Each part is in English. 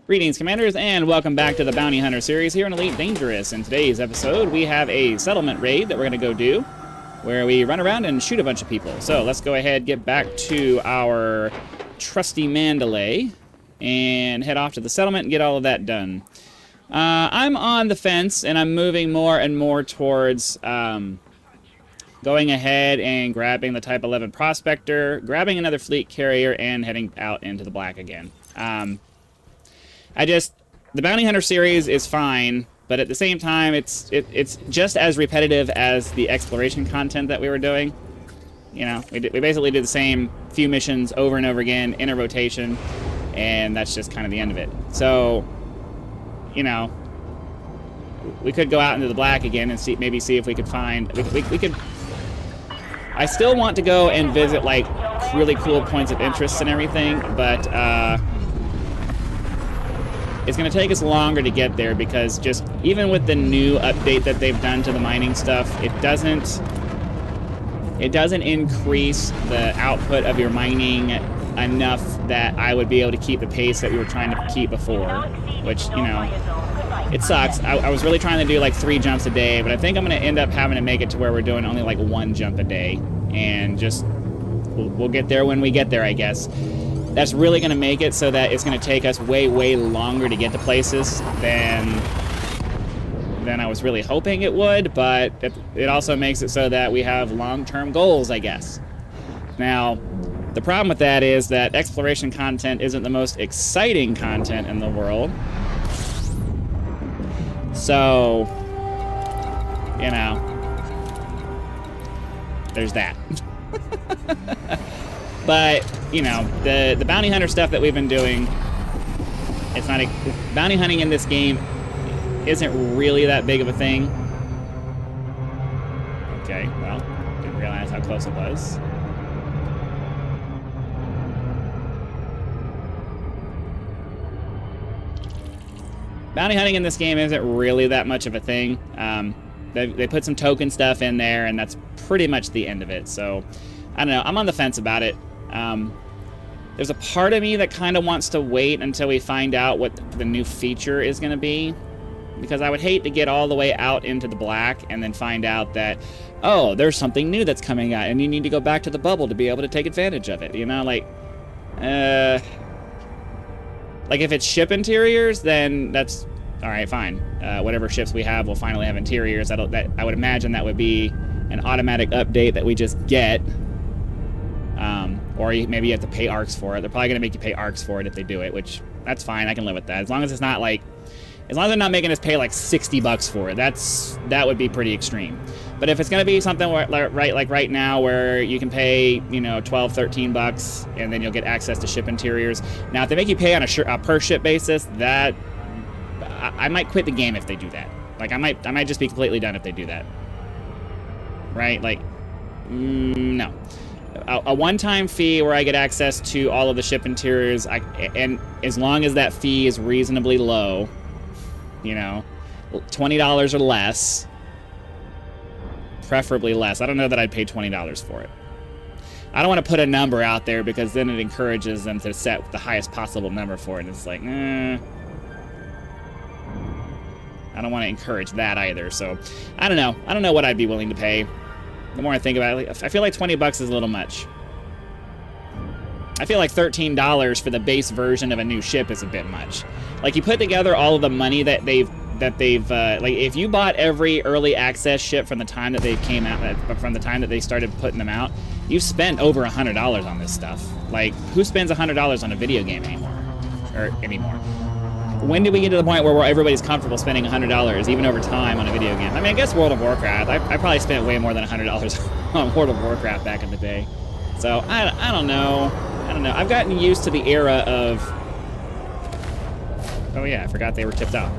Greetings, Commanders, and welcome back to the Bounty Hunter series here in Elite Dangerous. In today's episode, we have a settlement raid that we're going to go do, where we run around and shoot a bunch of people. So let's go ahead, get back to our trusty Mandalay, and head off to the settlement and get all of that done. I'm on the fence, and I'm moving more and more towards going ahead and grabbing the Type 11 Prospector, grabbing another fleet carrier, and heading out into the black again. The Bounty Hunter series is fine, but at the same time, it's just as repetitive as the exploration content that we were doing. You know, we basically did the same few missions over and over again in a rotation, and that's just kind of the end of it. So, you know, we could go out into the black again and maybe see if we could find... We could... I still want to go and visit, like, really cool points of interest and everything, but, it's going to take us longer to get there because just even with the new update that they've done to the mining stuff, it doesn't increase the output of your mining enough that I would be able to keep the pace that we were trying to keep before, which, you know, it sucks. I was really trying to do like 3 jumps a day, but I think I'm going to end up having to make it to where we're doing only like 1 jump a day, and just we'll get there when we get there, I guess. That's really going to make it so that it's going to take us way, way longer to get to places than I was really hoping it would, but it also makes it so that we have long-term goals, I guess. Now, the problem with that is that exploration content isn't the most exciting content in the world. So, you know, there's that. But, you know, the bounty hunter stuff that we've been doing, it's not bounty hunting in this game isn't really that big of a thing. Okay, well, didn't realize how close it was. Bounty hunting in this game isn't really that much of a thing. They put some token stuff in there, and that's pretty much the end of it. So, I don't know. I'm on the fence about it. There's a part of me that kind of wants to wait until we find out what the new feature is going to be, because I would hate to get all the way out into the black and then find out that, oh, there's something new that's coming out and you need to go back to the bubble to be able to take advantage of it, you know, like if it's ship interiors, then that's all right, fine. Whatever ships we have will finally have interiors. I would imagine that would be an automatic update that we just get. Or maybe you have to pay ARCs for it. They're probably going to make you pay ARCs for it if they do it, which, that's fine. I can live with that. As long as it's not like... As long as they're not making us pay like $60 for it, that would be pretty extreme. But if it's going to be something where, like right now where you can pay, you know, $12, $13, and then you'll get access to ship interiors. Now, if they make you pay on a per ship basis, that... I might quit the game if they do that. Like, I might just be completely done if they do that. Right? Like, no. A one-time fee where I get access to all of the ship interiors, and as long as that fee is reasonably low, you know, $20 or less, preferably less. I don't know that I'd pay $20 for it. I don't want to put a number out there because then it encourages them to set the highest possible number for it, and it's like, I don't want to encourage that either, so I don't know. I don't know what I'd be willing to pay. The more I think about it, I feel like $20 is a little much. I feel like $13 for the base version of a new ship is a bit much. Like, you put together all of the money that they've like, if you bought every early access ship from the time that they came out, from the time that they started putting them out, you've spent over $100 on this stuff. Like, who spends $100 on a video game anymore? When did we get to the point where everybody's comfortable spending $100, even over time, on a video game? I mean, I guess World of Warcraft. I probably spent way more than $100 on World of Warcraft back in the day. So, I don't know. I've gotten used to the era of... Oh yeah, I forgot they were tipped off.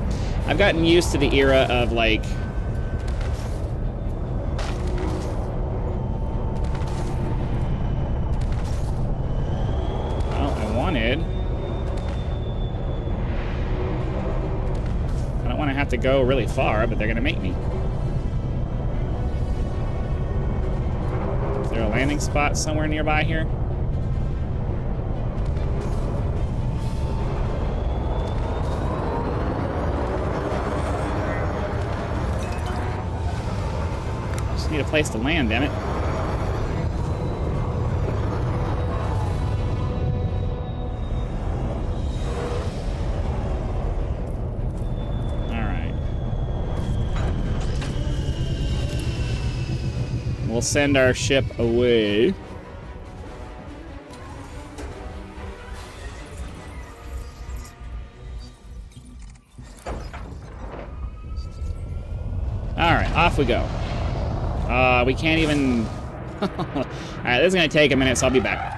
I've gotten used to the era of, like... Well, I wanted... I don't want to have to go really far, but they're going to make me. Is there a landing spot somewhere nearby here? Need a place to land, damn it. Alright. We'll send our ship away. Alright, off we go. We can't even... Alright, this is going to take a minute, so I'll be back.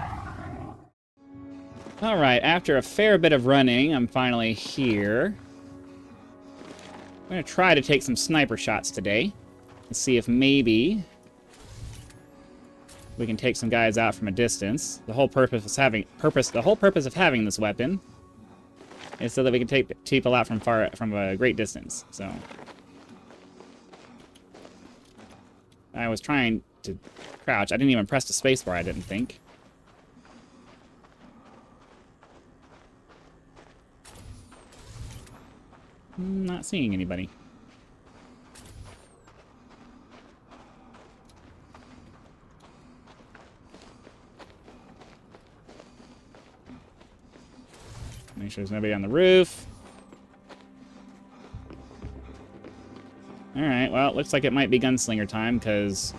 Alright, after a fair bit of running, I'm finally here. I'm going to try to take some sniper shots today. And see if maybe we can take some guys out from a distance. The whole purpose of having this weapon is so that we can take people out from a great distance. So I was trying to crouch. I didn't even press the space bar, I didn't think. Not seeing anybody. Make sure there's nobody on the roof. Alright, well, it looks like it might be gunslinger time, because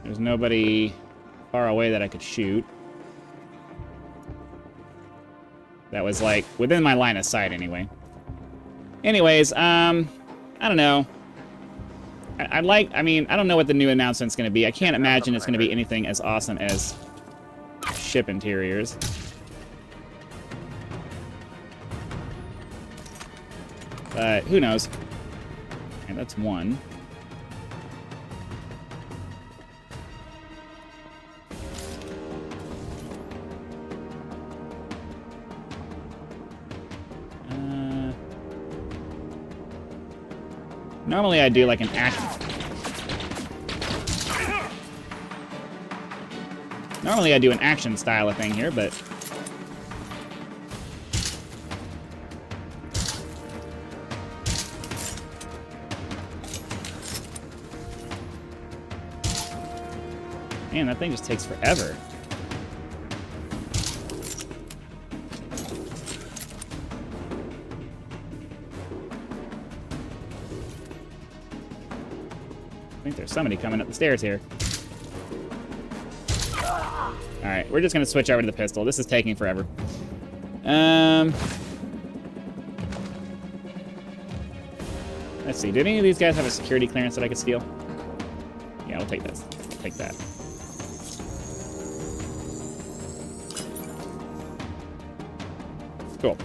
there's nobody far away that I could shoot. That was, like, within my line of sight, anyway. Anyways, I don't know. I don't know what the new announcement's going to be. I can't imagine it's going to be anything as awesome as ship interiors. But who knows? Okay, that's one. Normally I do like an action. Normally I do an action style of thing here, but man, that thing just takes forever. I think there's somebody coming up the stairs here. Alright, we're just going to switch over to the pistol. This is taking forever. Let's see. Did any of these guys have a security clearance that I could steal? Yeah, we'll take this. We'll take that. Cool.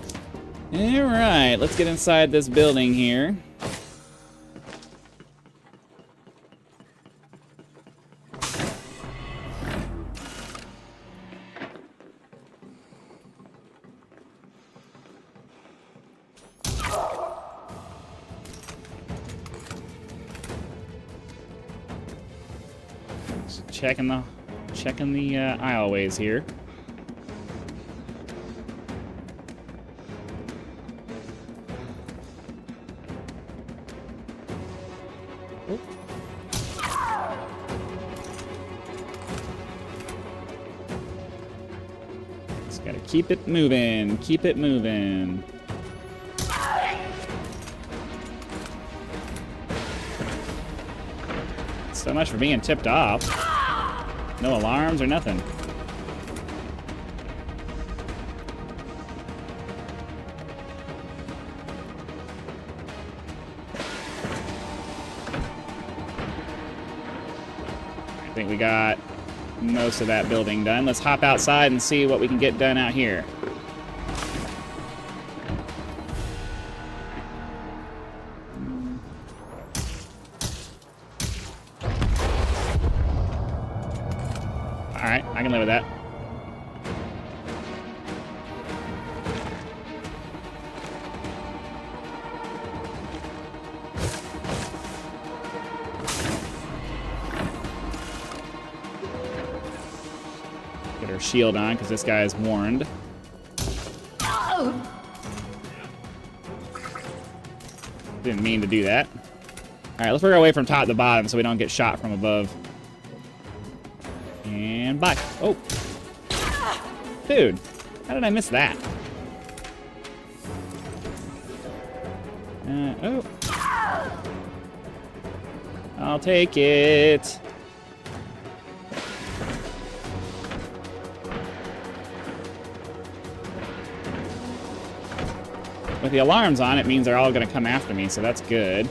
Alright, let's get inside this building here. Checking the aisleways here. Oop. Just gotta keep it moving. Keep it moving. So much for being tipped off. No alarms or nothing. I think we got most of that building done. Let's hop outside and see what we can get done out here. Alright, I can live with that. Get her shield on, because this guy is warned. Didn't mean to do that. Alright, let's work our way from top to bottom so we don't get shot from above. And bye. Oh. Dude, how did I miss that? Oh. I'll take it. With the alarms on, it means they're all going to come after me, so that's good.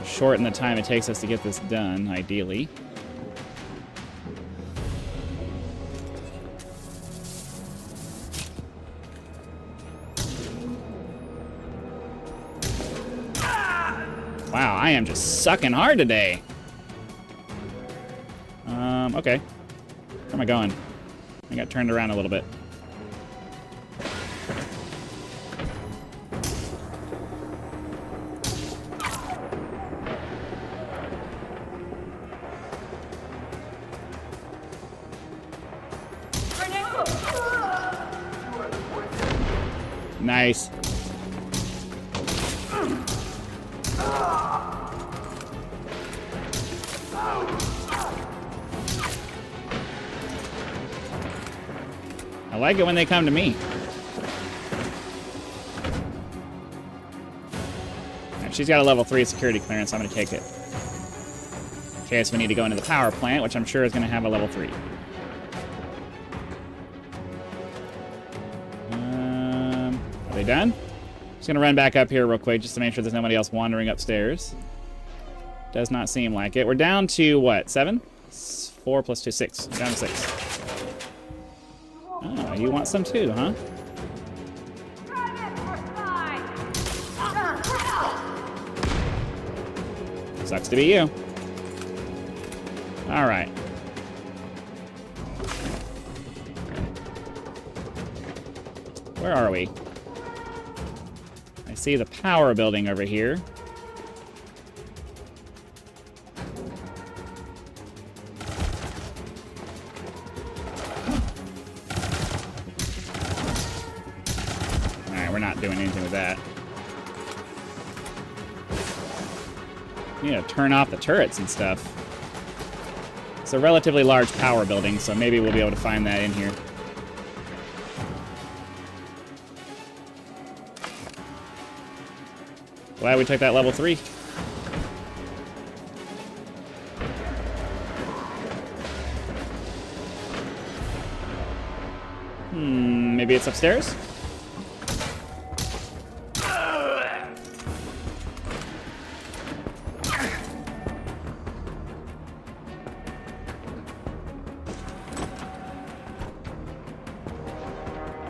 Shorten the time it takes us to get this done, ideally. Wow, I am just sucking hard today. Okay. Where am I going? I got turned around a little bit. Nice. I like it when they come to me. Right, she's got a level 3 security clearance, so I'm going to take it. In case we need to go into the power plant, which I'm sure is going to have a level 3. Are they done? Just going to run back up here real quick just to make sure there's nobody else wandering upstairs. Does not seem like it. We're down to, what, 7? 4 plus 2, 6. Down to 6. Oh, you want some too, huh? Sucks to be you. All right. Where are we? I see the power building over here. We're not doing anything with that. We need to turn off the turrets and stuff. It's a relatively large power building, so maybe we'll be able to find that in here. Glad we took that level 3. Maybe it's upstairs?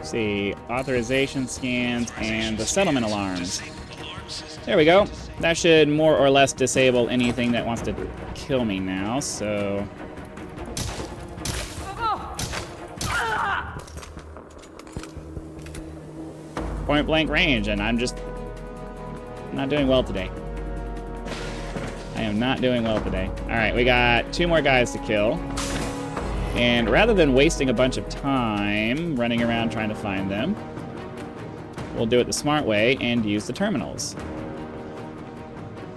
See, authorization scans and the settlement alarms. There we go. That should more or less disable anything that wants to kill me now, so... Point blank range, and I'm just not doing well today. I am not doing well today. Alright, we got 2 more guys to kill. And rather than wasting a bunch of time running around trying to find them, we'll do it the smart way and use the terminals.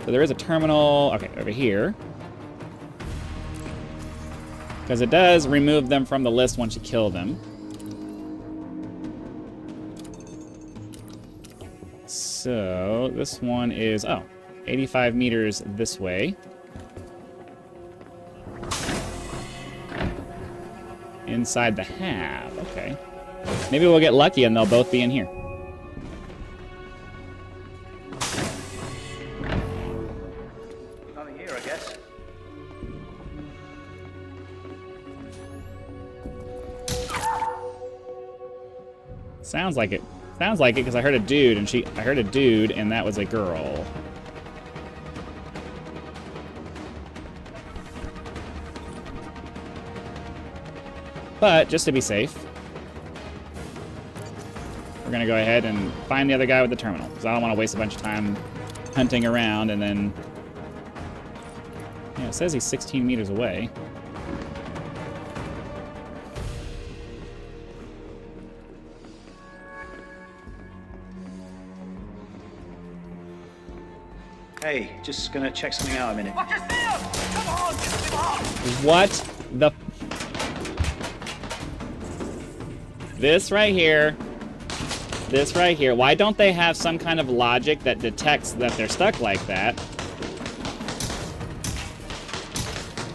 So there is a terminal, okay, over here. Because it does remove them from the list once you kill them. So this one is, 85 meters this way. Inside the hab, okay. Maybe we'll get lucky and they'll both be in here. Nothing here, I guess. Sounds like it. Sounds like it because I heard a dude and I heard a dude and that was a girl. But, just to be safe, we're going to go ahead and find the other guy with the terminal. Because I don't want to waste a bunch of time hunting around and then... Yeah, it says he's 16 meters away. Hey, just gonna check something out a minute. What the... This right here. This right here. Why don't they have some kind of logic that detects that they're stuck like that?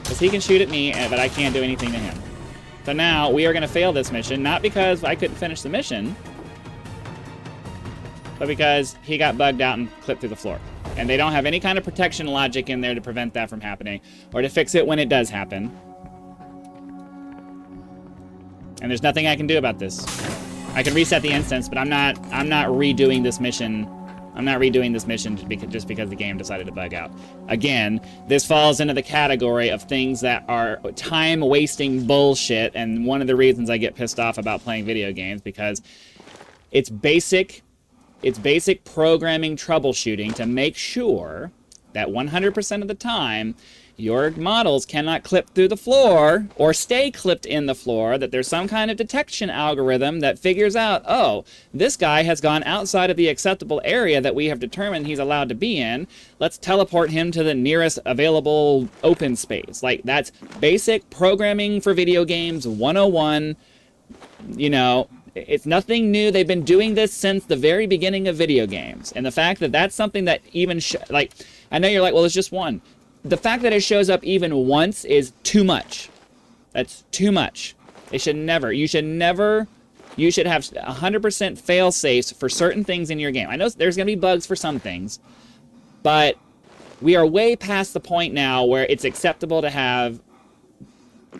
Because he can shoot at me, but I can't do anything to him. So now we are going to fail this mission, not because I couldn't finish the mission, but because he got bugged out and clipped through the floor. And they don't have any kind of protection logic in there to prevent that from happening, or to fix it when it does happen. And there's nothing I can do about this. I can reset the instance, but I'm not redoing this mission. I'm not redoing this mission just because the game decided to bug out. Again, this falls into the category of things that are time-wasting bullshit, and one of the reasons I get pissed off about playing video games, because it's basic programming troubleshooting to make sure that 100% of the time your models cannot clip through the floor or stay clipped in the floor, that there's some kind of detection algorithm that figures out, oh, this guy has gone outside of the acceptable area that we have determined he's allowed to be in. Let's teleport him to the nearest available open space. Like, that's basic programming for video games 101. You know, it's nothing new. They've been doing this since the very beginning of video games. And the fact that that's something that even, like, I know you're like, well, it's just one. The fact that it shows up even once is too much. That's too much. You should have 100% fail safes for certain things in your game. I know there's going to be bugs for some things, but we are way past the point now where it's acceptable to have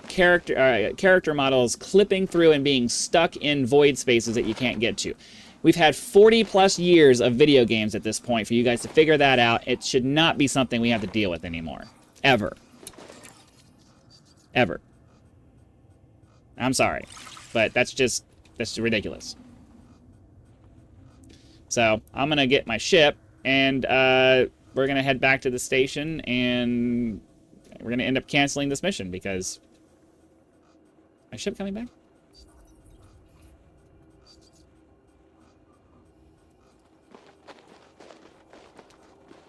character models clipping through and being stuck in void spaces that you can't get to. We've had 40 plus years of video games at this point for you guys to figure that out. It should not be something we have to deal with anymore. Ever. Ever. I'm sorry, but that's ridiculous. So I'm gonna get my ship, and we're gonna head back to the station, and we're gonna end up canceling this mission because my ship coming back?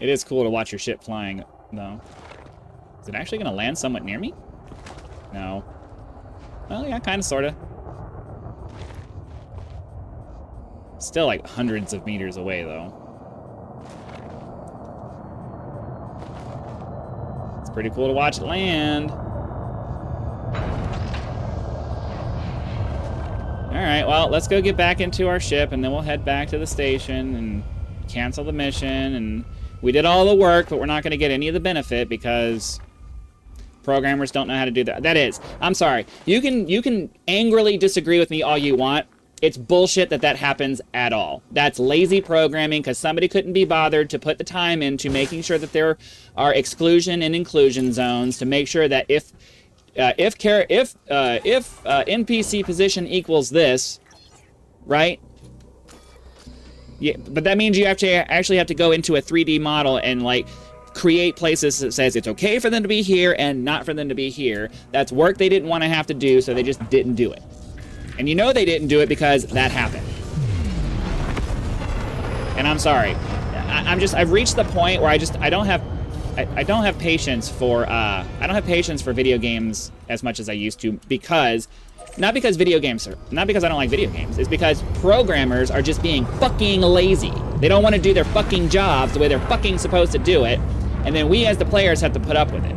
It is cool to watch your ship flying, though. Is it actually going to land somewhat near me? No. Well, yeah, kind of, sort of. Still like hundreds of meters away, though. It's pretty cool to watch it land. Alright, well, let's go get back into our ship, and then we'll head back to the station and cancel the mission. And we did all the work, but we're not going to get any of the benefit because programmers don't know how to do that. That is, I'm sorry. You can angrily disagree with me all you want. It's bullshit that happens at all. That's lazy programming because somebody couldn't be bothered to put the time into making sure that there are exclusion and inclusion zones to make sure that if NPC position equals this, right? Yeah, but that means you actually have to go into a 3D model and like create places that says it's okay for them to be here and not for them to be here. That's work they didn't want to have to do, so they just didn't do it. And you know they didn't do it because that happened. And I'm sorry. I've reached the point where I don't have patience for video games as much as I used to, because not because I don't like video games. It's because programmers are just being fucking lazy. They don't want to do their fucking jobs the way they're fucking supposed to do it, and then we as the players have to put up with it.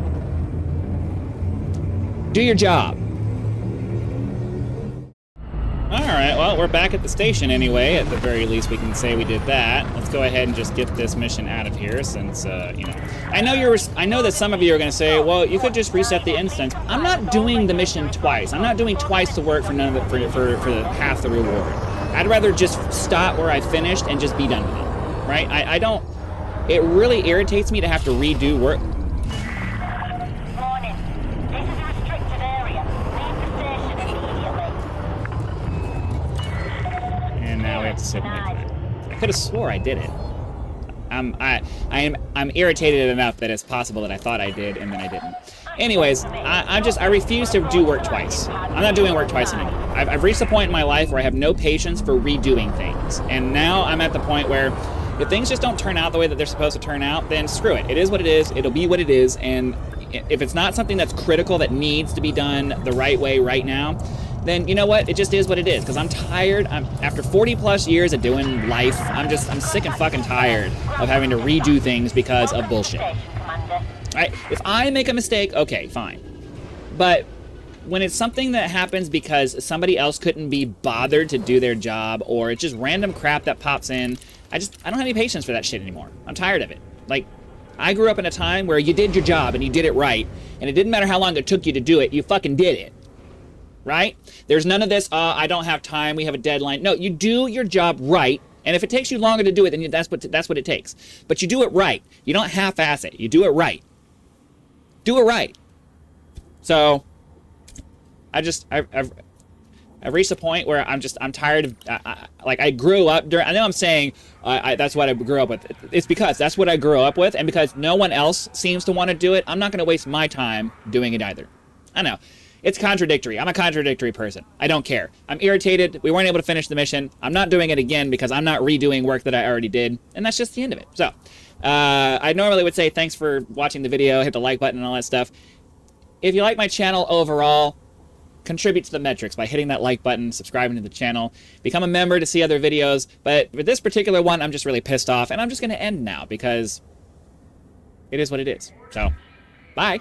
Do your job. Alright, well, we're back at the station anyway. At the very least, we can say we did that. Let's go ahead and just get this mission out of here since, you know. I know that some of you are going to say, well, you could just reset the instance. I'm not doing the mission twice. I'm not doing twice the work for half the reward. I'd rather just stop where I finished and just be done with it, right? I don't... It really irritates me to have to redo work. Morning. This is a restricted area. Leave the station immediately. And now we have to sit and wait for that. I could have swore I did it. I'm irritated enough that it's possible that I thought I did and then I didn't. Anyways, I refuse to do work twice. I'm not doing work twice anymore. I've reached the point in my life where I have no patience for redoing things. And now I'm at the point where If things just don't turn out the way that they're supposed to turn out, then screw it. It is what it is. It'll be what it is. And if it's not something that's critical that needs to be done the right way right now, then you know what? It just is what it is. Because I'm tired. After 40 plus years of doing life, I'm sick and fucking tired of having to redo things because of bullshit. Right? If I make a mistake, okay, fine. But when it's something that happens because somebody else couldn't be bothered to do their job, or it's just random crap that pops in, I don't have any patience for that shit anymore. I'm tired of it. Like, I grew up in a time where you did your job and you did it right, and it didn't matter how long it took you to do it, you fucking did it. Right? There's none of this, I don't have time, we have a deadline. No, you do your job right, and if it takes you longer to do it, then that's what it takes. But you do it right. You don't half-ass it. You do it right. Do it right. So, I've reached a point where I'm tired of, like, I grew up I know I'm saying that's what I grew up with. It's because that's what I grew up with, and because no one else seems to want to do it, I'm not going to waste my time doing it either. I know. It's contradictory. I'm a contradictory person. I don't care. I'm irritated. We weren't able to finish the mission. I'm not doing it again because I'm not redoing work that I already did, and that's just the end of it. So, I normally would say thanks for watching the video, hit the like button and all that stuff. If you like my channel overall, contribute to the metrics by hitting that like button, subscribing to the channel, become a member to see other videos. But for this particular one, I'm just really pissed off, and I'm just going to end now because it is what it is. So, bye.